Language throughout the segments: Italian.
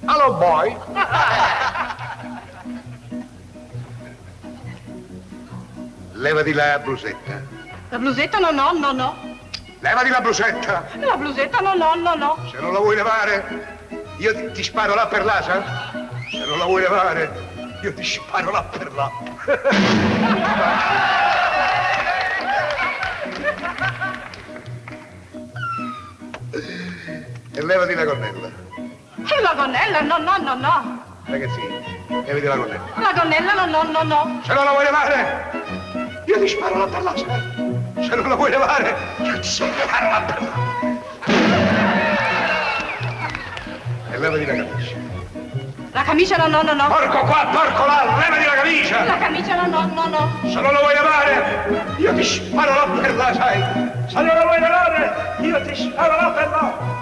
Hello, boy. Levati la blusetta. La blusetta no. Levati la blusetta. La blusetta no. Se non la vuoi levare, io ti sparo là per là, sai? Se non la vuoi levare, io ti sparo là per là. E levati la gonnella. La gonnella no. Ragazzini, levati la gonnella. La gonnella no. Se non la vuoi levare, io ti sparo là per là, sai? Se non la vuoi levare, io ti sparo là per là. E levati la camicia. La camicia no. Porco qua, porco là, levati la camicia! La camicia no. Se non la vuoi levare, io ti sparo là per là, sai? Se non la vuoi levare, io ti sparo là per là.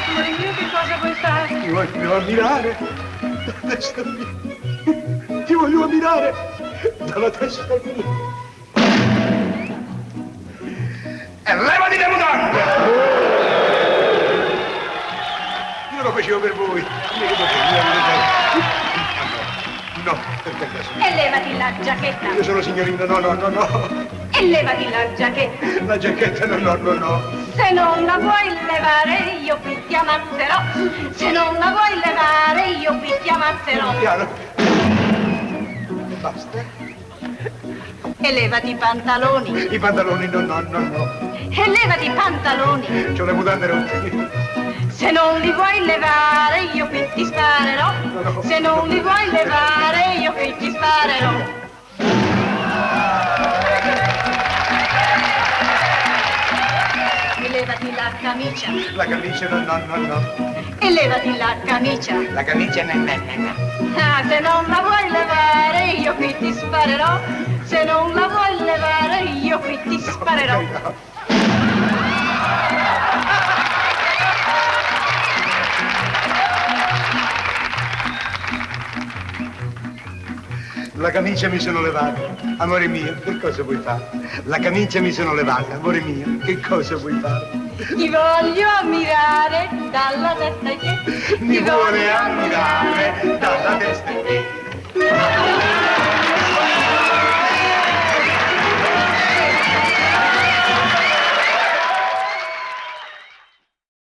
Amore mio, che cosa vuoi fare? Ti voglio ammirare dalla testa mia. Ti voglio ammirare dalla testa mia. E levati le mutande! Io lo facevo per voi. No, per caso. E levati la giacchetta. Io sono signorina, no. E levati la giacchetta. La giacchetta, no. Se non la vuoi levare, io qui ti ammazzerò. Se non la vuoi levare, io qui ti ammazzerò. Piano. Basta. E levati i pantaloni. I pantaloni, no. E levati i pantaloni. C'ho le mutande rotte. Se non li vuoi levare, io qui ti sparerò. No. Se non li vuoi levare, io qui ti sparerò. E levati la camicia. La camicia, no. E levati la camicia. La camicia, no. Ah, se non la vuoi levare, io qui ti sparerò. Se non la vuoi levare, io qui ti sparerò. La camicia mi sono levata, amore mio, che cosa vuoi fare? La camicia mi sono levata, amore mio, che cosa vuoi fare? Ti voglio ammirare dalla testa ai piedi. Mi vuole ammirare dalla testa ai piedi.